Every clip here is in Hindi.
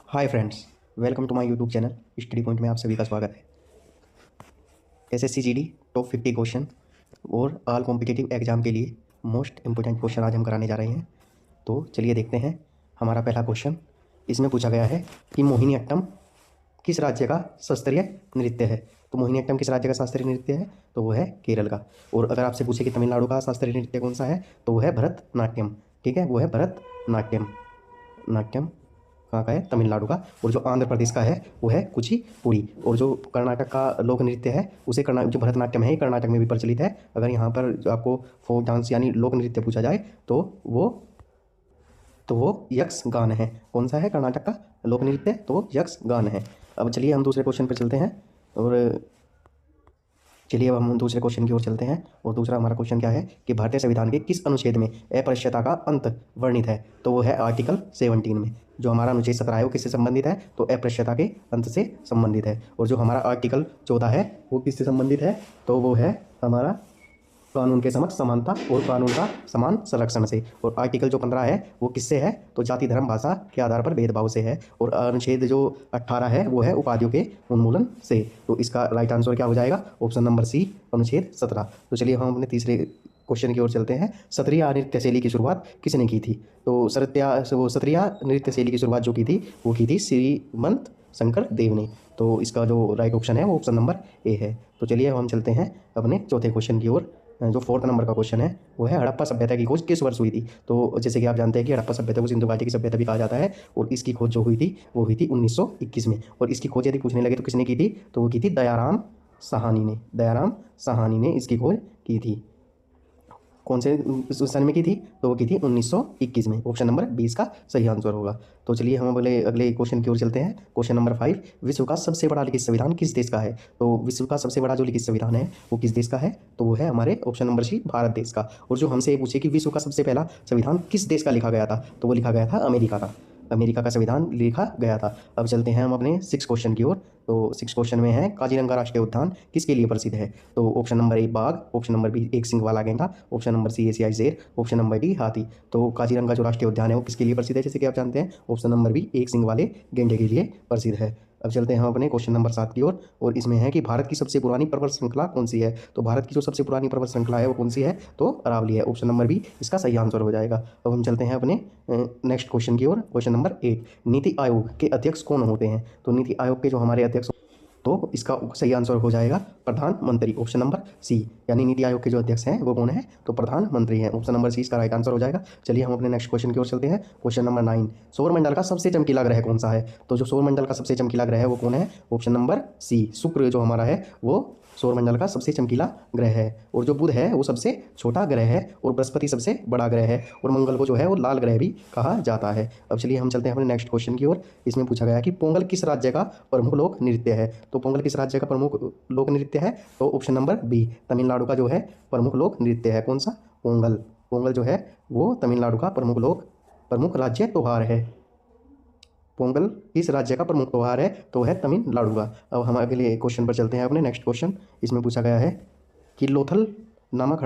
Hi friends, welcome to my YouTube channel study point में आप सभी का स्वागत है। एसएससी जीडी टॉप 50 क्वेश्चन और ऑल कॉम्पिटिटिव एग्जाम के लिए मोस्ट इंपोर्टेंट क्वेश्चन आज हम कराने जा रहे हैं। तो चलिए देखते हैं। हमारा पहला क्वेश्चन इसमें पूछा गया है कि मोहिनीअट्टम किस राज्य का शास्त्रीय नृत्य है। तो मोहिनीअट्टम किस राज्य का शास्त्रीय नृत्य है, तो वो है केरल का। और अगर आपसे पूछे कि तमिलनाडु का शास्त्रीय नृत्य कौन सा है, तो वो है भरतनाट्यम। ठीक है, वो है भरतनाट्यम। नाट्यम कहाँ का है, तमिलनाडु का। और जो आंध्र प्रदेश का है वो है कुचिपुड़ी। और जो कर्नाटक का लोक नृत्य है उसे जो भरतनाट्यम है कर्नाटक में भी प्रचलित है। अगर यहाँ पर जो आपको फोक डांस यानी लोक नृत्य पूछा जाए तो वो यक्ष गान है। कौन सा है कर्नाटक का लोक नृत्य, तो वो यक्ष गान है। अब चलिए हम दूसरे क्वेश्चन पर चलते हैं। और चलिए अब हम दूसरे क्वेश्चन की ओर चलते हैं। और दूसरा हमारा क्वेश्चन क्या है कि भारतीय संविधान के किस अनुच्छेद में अस्पृश्यता का अंत वर्णित है। तो वो है आर्टिकल 17 में। जो हमारा अनुच्छेद 17 है वो किससे संबंधित है, तो अस्पृश्यता के अंत से संबंधित है। और जो हमारा आर्टिकल 14 है वो किससे संबंधित है, तो वो है हमारा कानून के समक्ष समानता और कानून का समान संरक्षण से। और आर्टिकल जो 15 है वो किससे है, तो जाति धर्म भाषा के आधार पर भेदभाव से है। और अनुच्छेद जो 18 है वो है उपाधियों के उन्मूलन से। तो इसका राइट आंसर क्या हो जाएगा, ऑप्शन नंबर सी, अनुच्छेद 17। तो चलिए हम अपने तीसरे क्वेश्चन की ओर चलते हैं। सत्रिय नृत्य शैली की शुरुआत किसने की थी। तो सत्रिय नृत्य शैली की शुरुआत जो की थी वो की थी श्रीमंत शंकर देव ने। तो इसका जो राइट ऑप्शन है वो ऑप्शन नंबर ए है। तो चलिए हम चलते हैं अपने चौथे क्वेश्चन की ओर। जो 4th नंबर का क्वेश्चन है वो है हड़प्पा सभ्यता की खोज किस वर्ष हुई थी। तो जैसे कि आप जानते हैं कि हड़प्पा सभ्यता को सिंधु घाटी की सभ्यता भी कहा जाता है। और इसकी खोज जो हुई थी वो हुई थी 1921 में। और इसकी खोज यदि पूछने लगे तो किसने की थी, तो वो की थी दयाराम साहनी ने इसकी खोज की थी। कौन से सन में की थी, तो वो की थी 1921 में। ऑप्शन नंबर 20 का सही आंसर होगा। तो चलिए हम अगले क्वेश्चन की ओर चलते हैं। क्वेश्चन नंबर 5, विश्व का सबसे बड़ा लिखित संविधान किस देश का है। तो विश्व का सबसे बड़ा जो लिखित संविधान है वो किस देश का है, तो वो है हमारे ऑप्शन नंबर सी, भारत देश का। और जो हमसे ये पूछे कि विश्व का सबसे पहला संविधान किस देश का लिखा गया था, तो वो लिखा गया था अमेरिका का संविधान लिखा गया था। अब चलते हैं हम अपने 6 क्वेश्चन की ओर। तो 6 क्वेश्चन में है काजीरंगा राष्ट्रीय उद्यान किसके लिए प्रसिद्ध है। तो ऑप्शन नंबर ए बाघ, ऑप्शन नंबर बी एक सिंग वाला गेंडा, ऑप्शन नंबर सी एशियाई शेर, ऑप्शन नंबर डी हाथी। तो काजीरंगा जो राष्ट्रीय उद्यान है वो किसके लिए प्रसिद्ध है, जैसे कि आप जानते हैं ऑप्शन नंबर बी एक सिंग वाले गेंडे के लिए प्रसिद्ध है। अब चलते हैं हम अपने क्वेश्चन नंबर 7 की ओर। और इसमें है कि भारत की सबसे पुरानी पर्वत श्रृंखला कौन सी है। तो भारत की जो सबसे पुरानी पर्वत श्रृंखला है वो कौन सी है, तो अरावली है। ऑप्शन नंबर बी इसका सही आंसर हो जाएगा। अब हम चलते हैं अपने नेक्स्ट क्वेश्चन की ओर। क्वेश्चन नंबर 8, नीति आयोग के अध्यक्ष कौन होते हैं। तो नीति आयोग के जो हमारे अध्यक्ष, तो इसका सही आंसर हो जाएगा प्रधानमंत्री, ऑप्शन नंबर सी। यानी नीति आयोग के जो अध्यक्ष हैं वो कौन है, तो प्रधानमंत्री हैं। ऑप्शन नंबर सी इसका राइट आंसर हो जाएगा। चलिए हम अपने नेक्स्ट क्वेश्चन की ओर चलते हैं। क्वेश्चन नंबर 9, सौरमंडल का सबसे चमकीला ग्रह कौन सा है। तो जो सौरमंडल का सबसे चमकीला ग्रह है वो कौन है, ऑप्शन नंबर सी, शुक्र जो हमारा है वो सौरमंडल का सबसे चमकीला ग्रह है। और जो बुध है वो सबसे छोटा ग्रह है। और बृहस्पति सबसे बड़ा ग्रह है। और मंगल को जो है वो लाल ग्रह भी कहा जाता है। अब चलिए हम चलते हैं अपने नेक्स्ट क्वेश्चन की ओर। इसमें पूछा गया कि पोंगल किस राज्य का प्रमुख लोक नृत्य है। तो पोंगल किस राज्य का प्रमुख लोक नृत्य है, तो ऑप्शन नंबर बी, तमिलनाडु का जो है प्रमुख लोक नृत्य है। कौन सा, पोंगल जो है वो तमिलनाडु का प्रमुख राज्य त्योहार है। पोंगल किस राज्य का प्रमुख त्योहार है, तो है तमिलनाडु का। अब हम अगले क्वेश्चन पर चलते हैं अपने नेक्स्ट क्वेश्चन। इसमें पूछा गया है कि लोथल नामक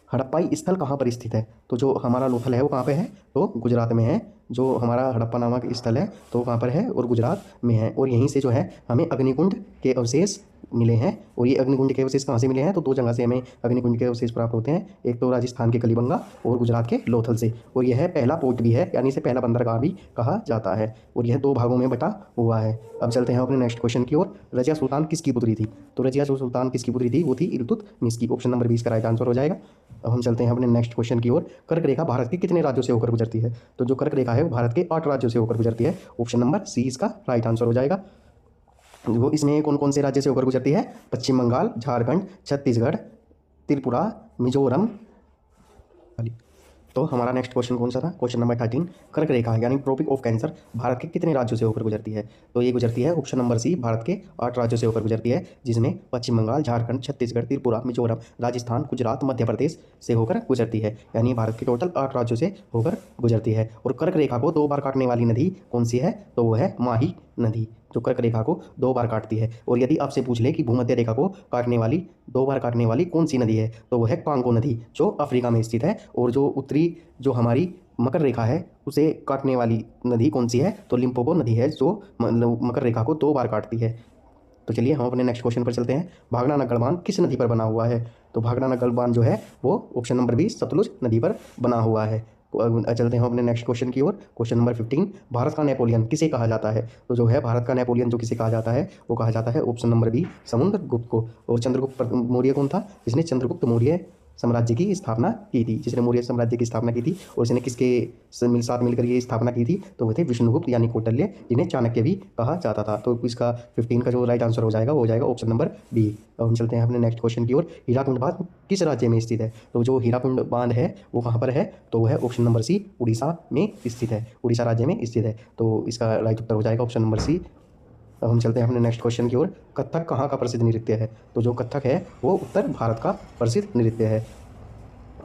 हड़प्पाई स्थल कहाँ पर स्थित है। तो जो हमारा लोथल है वो कहाँ पे है, तो गुजरात में है। जो हमारा हड़प्पा नामक स्थल है तो कहाँ पर है, और गुजरात में है। और यहीं से जो है हमें अग्निकुंड के अवशेष मिले हैं। और ये अग्निकुंड के अवशेष कहाँ से मिले हैं, तो 2 जगह से हमें अग्निकुंड के अवशेष प्राप्त होते हैं। एक तो राजस्थान के कलीबंगा और गुजरात के लोथल से। और यह पहला पोर्ट भी है, यानी इसे पहला बंदरगाह भी कहा जाता है। और यह 2 भागों में बटा हुआ है। अब चलते हैं अपने नेक्स्ट क्वेश्चन की ओर। रजिया सुल्तान किसकी पुत्री थी। तो रजिया सुल्तान किसकी पुत्री थी, वो थी इल्तुतमिश की। ऑप्शन नंबर 20 का राइट आंसर हो जाएगा। अब हम चलते हैं अपने नेक्स्ट क्वेश्चन की ओर। कर्क रेखा भारत के कितने राज्यों से होकर गुजरती है। तो जो कर्क रेखा है वो भारत के 8 राज्यों से होकर गुजरती है। ऑप्शन नंबर सी इसका राइट आंसर हो जाएगा। वो इसमें कौन कौन से राज्य से होकर गुजरती है, पश्चिम बंगाल, झारखंड, छत्तीसगढ़, त्रिपुरा, मिजोरम। तो हमारा नेक्स्ट क्वेश्चन कौन सा था, क्वेश्चन नंबर 13, कर्क रेखा यानी ट्रॉपिक ऑफ कैंसर भारत के कितने राज्यों से होकर गुजरती है। तो ये गुजरती है ऑप्शन नंबर सी, भारत के 8 राज्यों से होकर गुजरती है। जिसमें पश्चिम बंगाल, झारखंड, छत्तीसगढ़, त्रिपुरा, मिजोरम, राजस्थान, गुजरात, मध्य प्रदेश से होकर गुजरती है। यानी भारत के टोटल 8 राज्यों से होकर गुजरती है। और कर्क रेखा को 2 बार काटने वाली नदी कौन सी है, तो वो है माही नदी, जो कर्क रेखा को 2 बार काटती है। और यदि आपसे पूछ ले कि भूमध्य रेखा को 2 बार काटने वाली कौन सी नदी है, तो वो है कांगो नदी, जो अफ्रीका में स्थित है। और जो उत्तरी जो हमारी मकर रेखा है उसे काटने वाली नदी कौन सी है? तो लिम्पोपो नदी है जो मकर रेखा को 2 बार काटती है। तो चलिए हम अपने नेक्स्ट क्वेश्चन पर चलते हैं। भागना नग्गड़ बांध किस नदी पर बना हुआ है? तो भागना नग्गड़ बांध जो है वो ऑप्शन नंबर 20 सतलुज नदी पर बना हुआ है। चलते हैं अपने नेक्स्ट क्वेश्चन की ओर। क्वेश्चन नंबर 15, भारत का नेपोलियन किसे कहा जाता है? तो जो है भारत का नेपोलियन जो किसे कहा जाता है वो कहा जाता है ऑप्शन नंबर बी समुद्रगुप्त को। और चंद्रगुप्त मौर्य कौन था? जिसने चंद्रगुप्त मौर्य साम्राज्य की स्थापना की थी, जिसने मौर्य साम्राज्य की स्थापना की थी। और इसने किसके साथ मिलकर ये स्थापना की थी? तो वो थे विष्णुगुप्त यानी कौटिल्य, जिन्हें चाणक्य भी कहा जाता था। तो इसका 15 का जो राइट आंसर हो जाएगा वो हो जाएगा ऑप्शन नंबर बी। अब हम चलते हैं अपने नेक्स्ट क्वेश्चन की ओर। हीराकुंड बांध किस राज्य में स्थित है? तो जो हीराकुंड बांध है वो कहाँ पर है? तो वो है ऑप्शन नंबर सी उड़ीसा में स्थित है, उड़ीसा राज्य में स्थित है। तो इसका राइट उत्तर हो जाएगा ऑप्शन नंबर सी। अब हम चलते हैं अपने नेक्स्ट क्वेश्चन की ओर। कथक कहाँ का प्रसिद्ध नृत्य है? तो जो कथक है वो उत्तर भारत का प्रसिद्ध नृत्य है।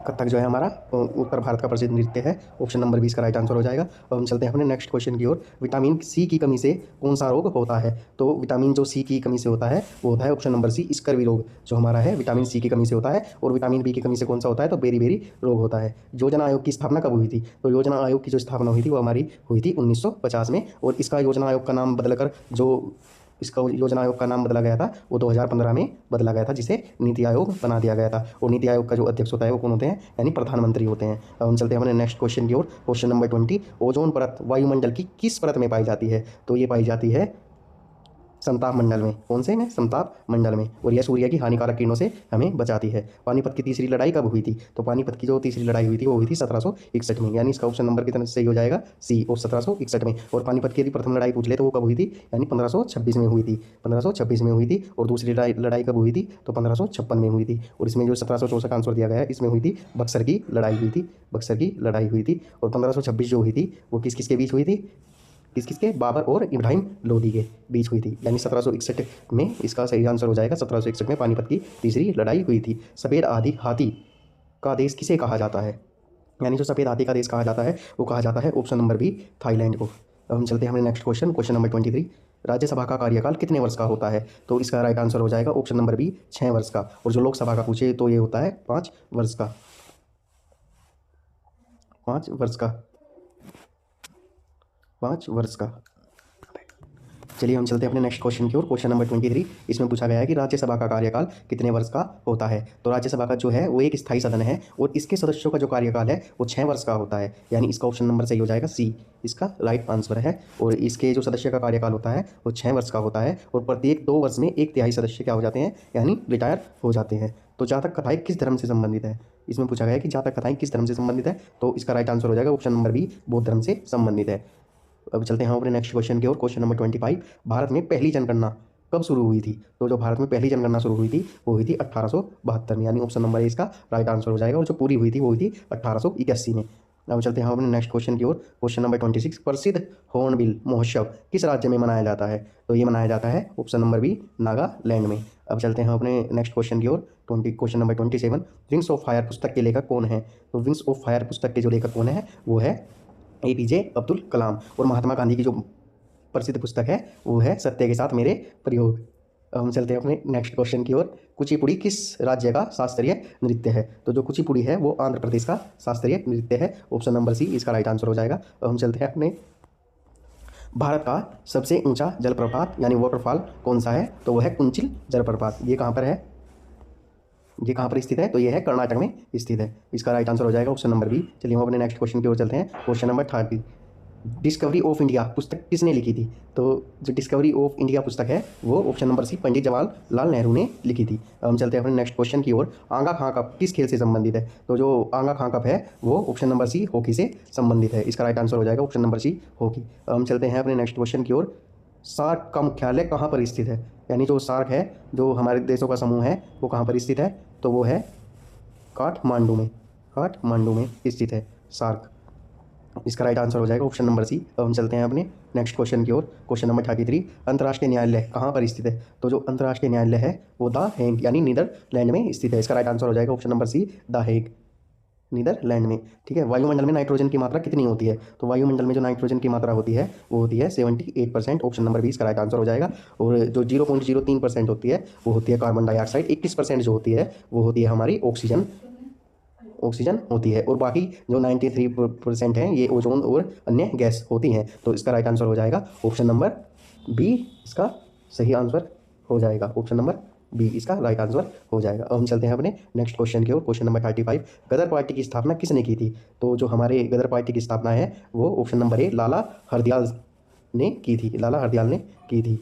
कथक जो है हमारा उत्तर भारत का प्रसिद्ध नृत्य है। ऑप्शन नंबर 20 का राइट आंसर हो जाएगा। अब हम चलते हैं अपने नेक्स्ट क्वेश्चन की ओर। विटामिन सी की कमी से कौन सा रोग होता है? तो विटामिन जो सी की कमी से होता है वो होता है ऑप्शन नंबर सी स्कर्वी रोग, जो हमारा है विटामिन सी की कमी से होता है। और विटामिन बी की कमी से कौन सा होता है? तो बेरी रोग होता है। योजना आयोग की स्थापना कब हुई थी? तो योजना आयोग की जो स्थापना हुई थी वो हमारी हुई थी 1950 में। और इसका योजना आयोग का नाम बदलकर जो इसका योजना आयोग का नाम बदला गया था वो 2015 में बदला गया था, जिसे नीति आयोग बना दिया गया था। और नीति आयोग का जो अध्यक्ष होता है वो कौन होते हैं? यानी प्रधानमंत्री होते हैं। अब हम चलते हैं अपने नेक्स्ट क्वेश्चन की ओर। क्वेश्चन नंबर 20, ओजोन परत वायुमंडल की किस परत में पाई जाती है? तो ये पाई जाती है समताप मंडल में। कौन से में? समताप मंडल में। और यह सूर्य की हानिकारक किरणों से हमें बचाती है। पानीपत की तीसरी लड़ाई कब हुई थी? तो पानीपत की जो तीसरी लड़ाई हुई थी वो हुई थी 1761 में, यानी इसका ऑप्शन नंबर कितना सही हो जाएगा? सी और 1761 में। और पानीपत की यदि प्रथम लड़ाई पूछ ले तो वो कब हुई थी? यानी 1526 में हुई थी, 1526 में हुई थी। और दूसरी लड़ाई कब हुई थी? तो 1556 में हुई थी। और इसमें जो 1764 का आंसर दिया गया है इसमें हुई थी बक्सर की लड़ाई हुई थी, बक्सर की लड़ाई हुई थी। और 1526 जो हुई थी वो किस किस के बीच हुई थी? किस किस के? बाबर और इब्राहिम लोदी के बीच हुई थी, यानी 1761 में इसका सही आंसर हो जाएगा। 1761 में पानीपत की तीसरी लड़ाई हुई थी। सफ़ेद हाथी का देश किसे कहा जाता है? यानी जो सफ़ेद हाथी का देश कहा जाता है वो कहा जाता है ऑप्शन नंबर बी थाईलैंड को। अब हम चलते हैं हमारे next question, question number 23, Rajya Sabha का कार्यकाल कितने वर्ष का होता है? तो इसका राइट आंसर हो जाएगा ऑप्शन नंबर बी 6 वर्ष का। और जो लोकसभा का पूछे तो ये होता है 5 वर्ष का, 5 वर्ष का, 5 वर्ष का। चलिए हम चलते हैं अपने नेक्स्ट क्वेश्चन की ओर। क्वेश्चन नंबर 23, इसमें पूछा गया है कि राज्यसभा का कार्यकाल कितने वर्ष का होता है? तो राज्यसभा का जो है वो एक स्थायी सदन है और इसके सदस्यों का जो कार्यकाल है वो 6 वर्ष का होता है, यानी इसका ऑप्शन नंबर सही हो जाएगा सी, इसका राइट आंसर है। और इसके जो सदस्य का कार्यकाल होता है वो 6 वर्ष का होता है। और प्रत्येक 2 वर्ष में 1/3 सदस्य क्या हो जाते हैं? यानी रिटायर हो जाते हैं। तो जातक कथाएं किस धर्म से संबंधित है? इसमें पूछा गया है कि जातक कथाएं किस धर्म से संबंधित है, तो इसका राइट आंसर हो जाएगा ऑप्शन नंबर बी बौद्ध धर्म से संबंधित है। अब चलते हैं हम अपने नेक्स्ट क्वेश्चन की ओर। क्वेश्चन नंबर 25, भारत में पहली जनगणना कब शुरू हुई थी? तो जो भारत में पहली जनगणना शुरू हुई थी वो हुई थी 1872 में, यानी ऑप्शन नंबर ए इसका राइट आंसर हो जाएगा। और जो पूरी हुई थी वो हुई थी 1881 में। अब चलते हैं हम अपने नेक्स्ट क्वेश्चन की ओर। क्वेश्चन नंबर 26, प्रसिद्ध हॉर्नबिल महोत्सव किस राज्य में मनाया जाता है? तो ये मनाया जाता है ऑप्शन नंबर बी नागालैंड में। अब चलते हैं अपने नेक्स्ट क्वेश्चन की ओर। Question number 27, wings of fire पुस्तक के लेखक कौन है? तो विंग्स ऑफ फायर पुस्तक के जो लेखक कौन है वो है APJ अब्दुल कलाम। और महात्मा गांधी की जो प्रसिद्ध पुस्तक है वो है सत्य के साथ मेरे प्रयोग। हम चलते हैं अपने नेक्स्ट क्वेश्चन की ओर। कुचिपुड़ी किस राज्य का शास्त्रीय नृत्य है? तो जो कुचिपुड़ी है वो आंध्र प्रदेश का शास्त्रीय नृत्य है। ऑप्शन नंबर सी इसका राइट आंसर हो जाएगा। अब हम चलते हैं अपने भारत का सबसे ऊंचा जलप्रपात यानी वाटरफॉल कौन सा है? तो वो है कुंचिल जलप्रपात। ये कहाँ पर है? ये कहाँ पर स्थित है? तो ये है कर्नाटक में स्थित है। इसका राइट आंसर हो जाएगा ऑप्शन नंबर बी। चलिए हम अपने नेक्स्ट क्वेश्चन की ओर चलते हैं। Question number 30, discovery of India पुस्तक किसने लिखी थी? तो जो डिस्कवरी ऑफ इंडिया पुस्तक है वो ऑप्शन नंबर सी पंडित जवाहरलाल नेहरू ने लिखी थी। हम चलते हैं अपने नेक्स्ट क्वेश्चन की ओर। आंगा खां कप किस खेल से संबंधित है? तो जो आंगा खां कप है वो ऑप्शन नंबर सी हॉकी से संबंधित है। इसका राइट आंसर हो जाएगा ऑप्शन नंबर सी हॉकी। हम चलते हैं अपने नेक्स्ट क्वेश्चन की ओर। सार्क का मुख्यालय कहाँ पर स्थित है? यानी जो सार्क है जो हमारे देशों का समूह है वो कहाँ पर स्थित है? तो वो है काठमांडू में, काठमांडू में स्थित है सार्क। इसका राइट आंसर हो जाएगा ऑप्शन नंबर सी। अब हम चलते हैं अपने नेक्स्ट क्वेश्चन की ओर। क्वेश्चन नंबर 33, अंतर्राष्ट्रीय न्यायालय कहाँ पर स्थित है? तो जो अंतर्राष्ट्रीय न्यायालय है वो द हेग यानी नीदरलैंड में स्थित है। इसका राइट आंसर हो जाएगा option number C the Hague, Netherland में। ठीक है। वायुमंडल में नाइट्रोजन की मात्रा कितनी होती है? तो वायुमंडल में जो नाइट्रोजन की मात्रा होती है वो होती है 78%। ऑप्शन नंबर 20 का राइट आंसर हो जाएगा। और जो 0.03% होती है वो होती है कार्बन डाइऑक्साइड। 21% जो होती है वो होती है हमारी ऑक्सीजन। ऑक्सीजन होती है और बाकी जो 93% हैं ये ओजोन और अन्य गैस होती हैं। तो इसका राइट आंसर हो जाएगा ऑप्शन नंबर बी, इसका सही आंसर हो जाएगा। ऑप्शन नंबर बी इसका राइट आंसर हो जाएगा। अब हम चलते हैं अपने नेक्स्ट क्वेश्चन की ओर। क्वेश्चन नंबर 35, गदर पार्टी की स्थापना किसने की थी? तो जो हमारे गदर पार्टी की स्थापना है वो ऑप्शन नंबर ए लाला हरदयाल ने की थी। लाला हरदयाल ने की थी।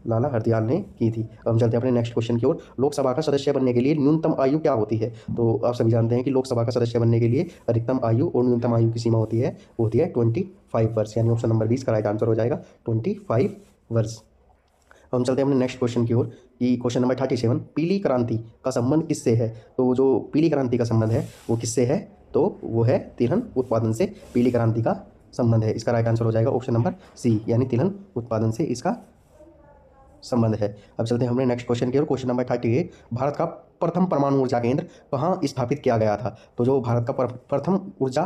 लाला हरदयाल ने की थी। अब हम चलते हैं अपने नेक्स्ट क्वेश्चन की ओर। लोकसभा का सदस्य बनने के लिए न्यूनतम आयु क्या होती है? तो आप सभी जानते हैं कि लोकसभा का सदस्य बनने के लिए अधिकतम आयु और न्यूनतम आयु की सीमा होती है, वो होती है 25 वर्ष, यानी ऑप्शन नंबर 20 का राइट आंसर हो जाएगा 25 वर्ष। अब हम चलते हैं अपने नेक्स्ट क्वेश्चन की ओर कि क्वेश्चन नंबर 37, पीली क्रांति का संबंध किससे है? तो जो पीली क्रांति का संबंध है वो किससे है? तो वो है तिलहन उत्पादन से पीली क्रांति का संबंध है। इसका राइट आंसर हो जाएगा ऑप्शन नंबर सी, यानी तिलहन उत्पादन से इसका संबंध है। अब चलते हैं हमने नेक्स्ट क्वेश्चन की ओर। क्वेश्चन नंबर 38, भारत का प्रथम परमाणु ऊर्जा केंद्र कहाँ स्थापित किया गया था? तो जो भारत का प्रथम ऊर्जा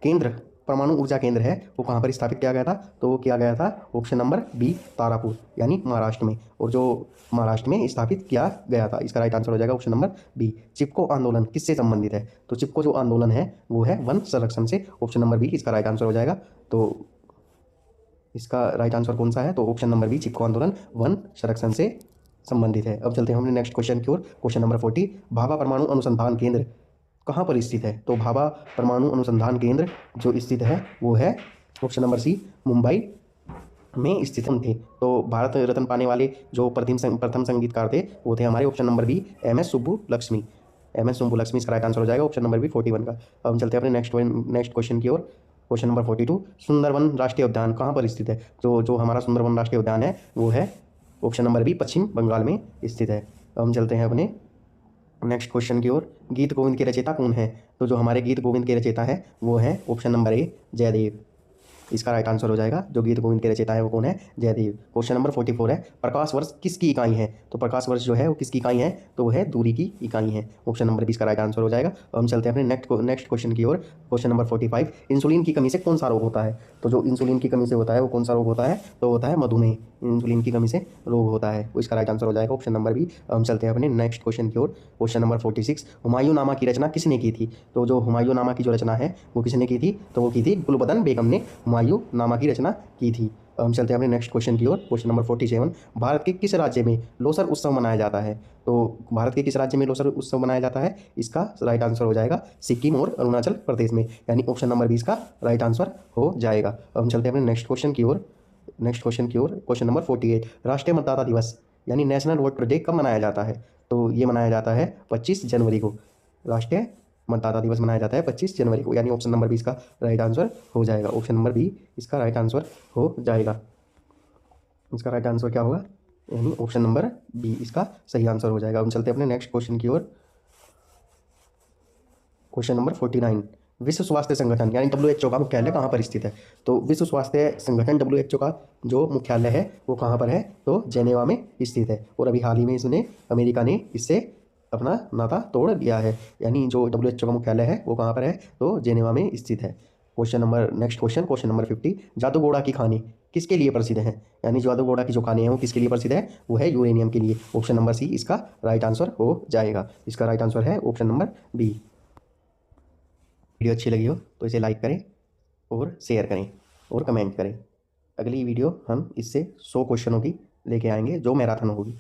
केंद्र, परमाणु ऊर्जा केंद्र है वो कहाँ पर स्थापित किया गया था? तो वो किया गया था ऑप्शन नंबर बी, तारापुर, यानी महाराष्ट्र में। और जो महाराष्ट्र में स्थापित किया गया था, इसका राइट आंसर हो जाएगा ऑप्शन नंबर बी। चिपको आंदोलन किससे संबंधित है? तो चिपको जो आंदोलन है वो है वन संरक्षण से। ऑप्शन नंबर बी इसका राइट आंसर हो जाएगा। तो इसका राइट आंसर कौन सा है? तो ऑप्शन नंबर बी, चिपको आंदोलन वन संरक्षण से संबंधित है। अब चलते हैं हमने नेक्स्ट क्वेश्चन की ओर। क्वेश्चन नंबर 40, भाभा परमाणु अनुसंधान केंद्र कहाँ पर स्थित है? तो भाभा परमाणु अनुसंधान केंद्र जो स्थित है वो है ऑप्शन नंबर सी, मुंबई में स्थित थे। तो भारत रत्न पाने वाले जो प्रथम संगीतकार थे वो थे हमारे option number B, M S. Subbulakshmi. M S. Subbulakshmi इसका राइट आंसर हो जाएगा ऑप्शन नंबर बी 41 का। अब हम चलते हैं अपने नेक्स्ट क्वेश्चन की ओर। क्वेश्चन नंबर 42, सुंदरवन राष्ट्रीय उद्यान कहाँ पर स्थित है? तो जो हमारा सुंदरवन राष्ट्रीय उद्यान है वो है ऑप्शन नंबर बी, पश्चिम बंगाल में स्थित है। अब हम चलते हैं अपने नेक्स्ट क्वेश्चन की ओर। गीत गोविंद के रचयिता कौन है? तो जो हमारे गीत गोविंद के रचयिता है वो है ऑप्शन नंबर ए, जयदेव। इसका राइट आंसर हो जाएगा। जो गीत गोविंद के रचयिता है वो कौन है? जयदेव। क्वेश्चन नंबर 44 है, प्रकाश वर्ष किसकी इकाई है? तो प्रकाश वर्ष जो है वो किसकी इकाई है? तो वो है दूरी की इकाई है। ऑप्शन नंबर 20 का राइट आंसर हो जाएगा। अब हम चलते हैं अपने नेक्स्ट क्वेश्चन की ओर। क्वेश्चन नंबर 45, इंसुलिन की कमी से कौन सा रोग होता है? तो जो इंसुलिन की कमी से होता है वो कौन सा रोग होता है? तो होता है मधुमेह। इंसुलिन की कमी से रोग होता है, वो इसका राइट आंसर हो जाएगा ऑप्शन नंबर बी। हम चलते हैं अपने नेक्स्ट क्वेश्चन की ओर। क्वेश्चन नंबर 46, हुमायूंनामा की रचना किसने की थी? तो जो हुमायूंनामा की जो रचना है वो किसने की थी? तो वो की थी गुलबदन बेगम ने हुमायूंनामा की रचना की थी। हम चलते हैं अपने नेक्स्ट क्वेश्चन की ओर। क्वेश्चन नंबर 47, भारत के किस राज्य में लोसर उत्सव मनाया जाता है? तो भारत के किस राज्य में लोसर उत्सव मनाया जाता है? इसका राइट आंसर हो जाएगा सिक्किम और अरुणाचल प्रदेश में, यानी ऑप्शन नंबर 20 का राइट आंसर हो जाएगा। अब हम चलते हैं अपने नेक्स्ट क्वेश्चन की ओर। क्वेश्चन नंबर 48, राष्ट्रीय मतदाता दिवस यानी नेशनल वोटर डे कब मनाया जाता है? तो ये मनाया जाता है 25 जनवरी को। राष्ट्रीय मतदाता दिवस मनाया जाता है 25 जनवरी को, यानी ऑप्शन नंबर 20 का राइट आंसर हो जाएगा। ऑप्शन नंबर बी इसका राइट आंसर हो जाएगा। इसका राइट आंसर क्या होगा? यानी ऑप्शन नंबर बी इसका सही आंसर हो जाएगा। हम चलते हैं अपने नेक्स्ट क्वेश्चन की ओर। क्वेश्चन नंबर 49, विश्व स्वास्थ्य संगठन यानी WHO का मुख्यालय कहाँ पर स्थित है? तो विश्व स्वास्थ्य संगठन WHO का जो मुख्यालय है वो कहाँ पर है? तो जेनेवा में स्थित है। और अभी हाल ही में अमेरिका ने इससे अपना नाता तोड़ दिया है, यानी जो WHO का मुख्यालय है वो कहाँ पर है? तो जेनेवा में स्थित है। क्वेश्चन नंबर 50, जादूगोड़ा की खानी किसके लिए प्रसिद्ध है? यानी जादूगोड़ा की जो खाने हैं वो किसके लिए प्रसिद्ध है? वो है यूरेनियम के लिए। ऑप्शन नंबर सी इसका राइट आंसर हो जाएगा। इसका राइट आंसर है ऑप्शन नंबर बी। वीडियो अच्छी लगी हो तो इसे लाइक करें और शेयर करें और कमेंट करें। अगली वीडियो हम इससे 100 क्वेश्चनों की लेके आएंगे जो मैराथन होगी।